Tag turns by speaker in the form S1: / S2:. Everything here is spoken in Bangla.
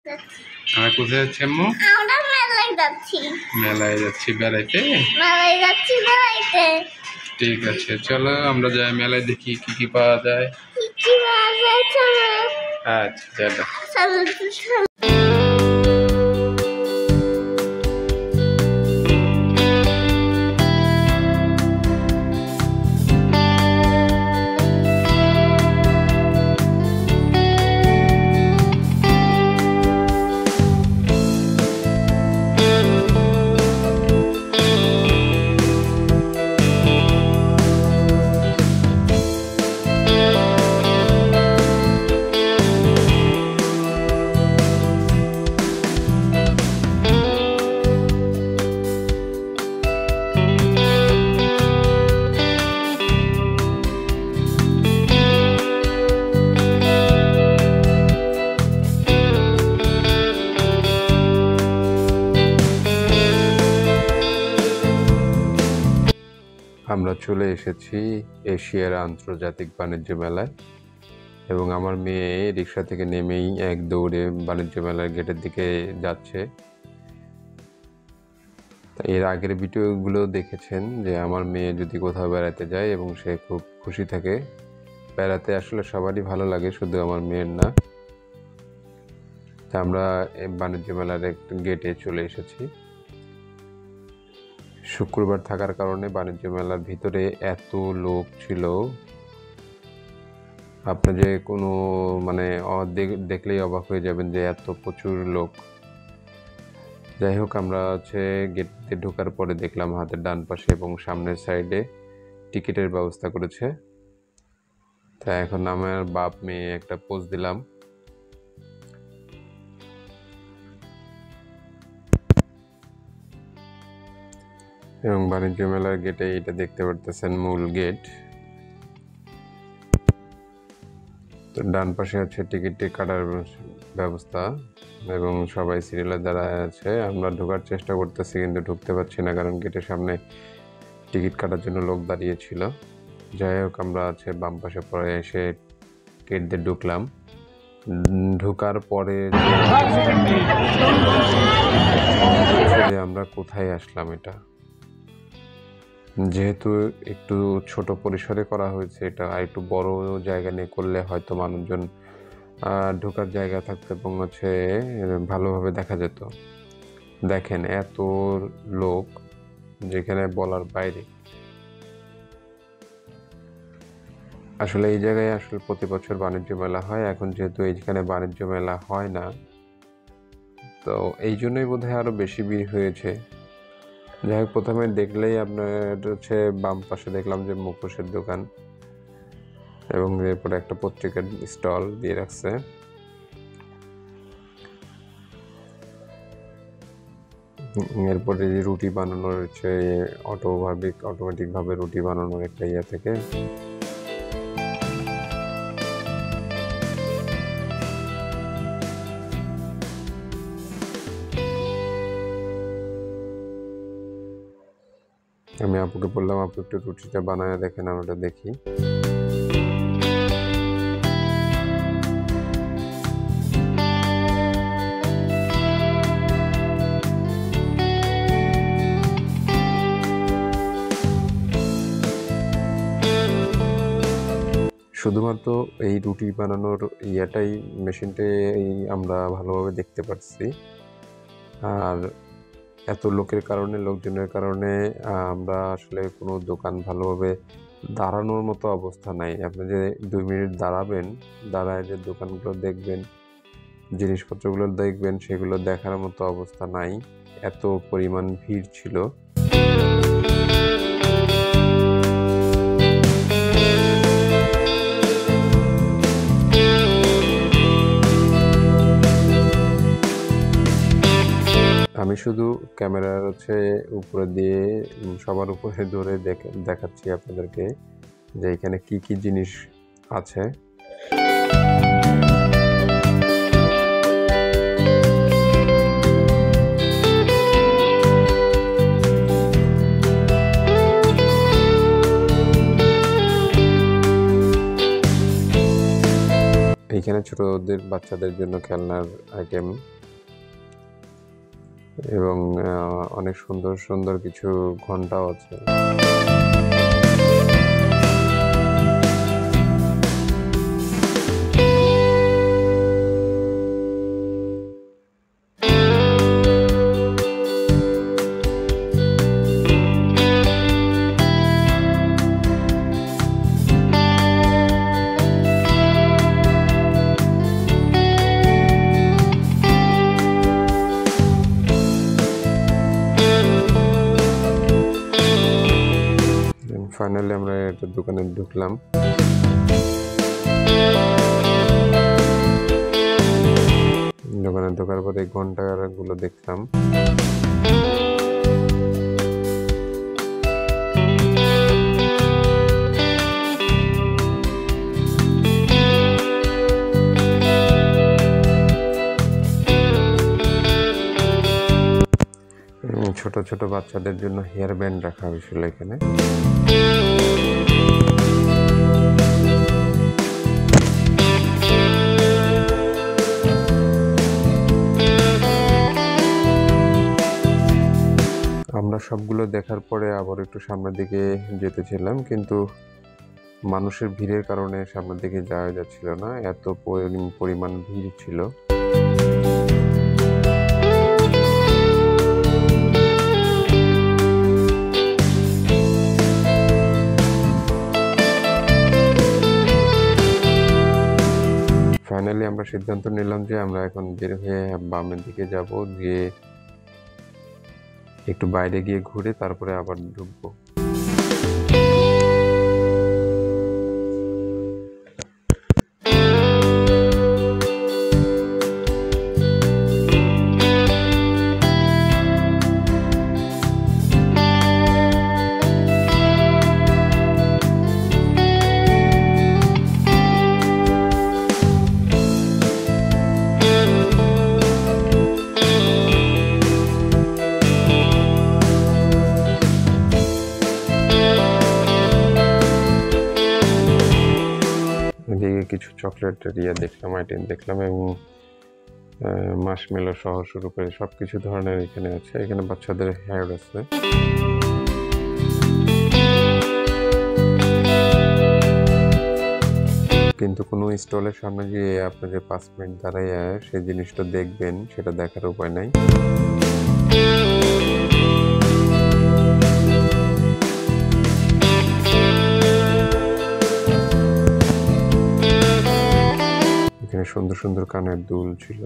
S1: আমরা কোথায় যাচ্ছি আম্মু?
S2: আমরা মেলায় যাচ্ছি।
S1: মেলায় যাচ্ছি বেড়াইতে।
S2: মেলায় যাচ্ছি বেড়াইতে।
S1: ঠিক আছে, চলো আমরা যাই মেলায়, দেখি কি কি পাওয়া যায়।
S2: কি কি পাওয়া যায় চলো।
S1: আচ্ছা
S2: চলো চলো।
S1: আমরা চলে এসেছি এশিয়ার আন্তর্জাতিক বাণিজ্য মেলায়, এবং আমার মেয়ে রিক্সা থেকে নেমেই এক দৌড়ে বাণিজ্য মেলার গেটের দিকে যাচ্ছে। এর আগের ভিডিওগুলো দেখেছেন যে আমার মেয়ে যদি কোথাও বেড়াতে যায় এবং সে খুব খুশি থাকে। বেড়াতে আসলে সবারই ভালো লাগে, শুধু আমার মেয়ের না। তা আমরা বাণিজ্য মেলার একটা গেটে চলে এসেছি। শুক্রবার থাকার কারণে বাণিজ্য মেলার ভিতরে এত লোক ছিল, আপনি যে কোনো দেখলেই অবাক হয়ে যাবেন যে এত প্রচুর লোক। যাই হোক, আমরা গেটে ঢোকার পরে দেখলাম হাতের ডান পাশে এবং সামনের সাইডে টিকিটের ব্যবস্থা করেছে। তা এখন আমার বাপ মেয়ে একটা পোজ দিলাম। এবং বাণিজ্য মেলার গেটে এটা দেখতে পারতেছেন মূল গেট। তো ডান পাশে হচ্ছে টিকিট কাটার ব্যবস্থা এবং সবাই সিরিয়ালে দাঁড়ায় আছে। আমরা ঢোকার চেষ্টা করতেছি কিন্তু ঢুকতে পারছি না, কারণ গেটের সামনে টিকিট কাটার জন্য লোক দাঁড়িয়েছিল। যাই হোক, আমরা বাম পাশে পরে এসে গেট দিয়ে ঢুকলাম। ঢোকার পরে আমরা কোথায় আসলাম, এটা যেহেতু একটু ছোট পরিসরে করা হয়েছে, এটা আর একটু বড় জায়গা নিয়ে করলে হয়তো মানুষজন ঢোকার জায়গা থাকতো এবং ভালোভাবে দেখা যেত। দেখেন এত লোক, যেখানে বলার বাইরে। আসলে এই জায়গায় প্রতি বছর বাণিজ্য মেলা হয়, এখন যেহেতু এইখানে বাণিজ্য মেলা হয় না, তো এই জন্যই বোধহয় আরো বেশি ভিড় হয়েছে। যাই হোক, প্রথমে দেখলেই আপনার বাম পাশে দেখলাম যে মুখোশের দোকান, এবং এরপরে একটা পত্রিকার স্টল দিয়ে রাখছে। এরপরে রুটি বানানোর অটোমেটিক ভাবে রুটি বানানোর একটা ইয়ে থেকে আমি আপুকে বললাম, আপু একটু রুটিটা বানায় দেখেন, আমরা দেখি। শুধুমাত্র এই রুটি বানানোর মেশিনটাই আমরা ভালোভাবে দেখতে পাচ্ছি। আর এত লোকজনের কারণে আমরা আসলে কোনো দোকান ভালোভাবে দাঁড়ানোর মতো অবস্থা নাই। আপনি যে 2 মিনিট দাঁড়াবেন, দাঁড়ায় যে দোকানগুলো দেখবেন, জিনিসপত্রগুলো দেখবেন, সেগুলো দেখার মতো অবস্থা নাই, এত পরিমাণ ভিড় ছিল। আমি শুধু ক্যামেরার উপরে দিয়ে সবার উপরে ধরে দেখাচ্ছি আপনাদেরকে যে এখানে কি কি জিনিস আছে। এখানে ছোটদের বাচ্চাদের জন্য খেলনার আইটেম এবং অনেক সুন্দর সুন্দর কিছু ঘন্টাও আছে। ফাইনালি আমরা একটা দোকানে ঢুকলাম। দোকানে ঢোকার পরে ঘন্টাগুলো দেখলাম। ছোট ছোট বাচ্চাদের জন্য হেয়ার ব্যান্ড রাখা হয়েছিল এখানে। আমরা সবগুলো দেখার পরে আবার একটু সামনের দিকে যেতেছিলাম, কিন্তু মানুষের ভিড়ের কারণে সামনের দিকে যাওয়া যাচ্ছিল না, এত পরিমাণ ভিড় ছিল। ফাইনালি আমরা সিদ্ধান্ত নিলাম যে আমরা এখন বের হয়ে বামের দিকে যাব, গিয়ে একটু বাইরে গিয়ে ঘুরে তারপরে আবার ঢুকবো। কিছু চকলেটের দেখলাম, আইটেম দেখলাম, এবং মার্শমেলো সহ শুরু করে সবকিছু ধরনের এখানে আছে। এখানে বাচ্চাদের হেয়ার আছে। কিন্তু কোনো স্টলের সামনে গিয়ে আপনাদের 5 মিনিট দাঁড়াইয়া সেই জিনিসটা দেখবেন, সেটা দেখার উপায় নাই। সুন্দর সুন্দর কানের দুল ছিল।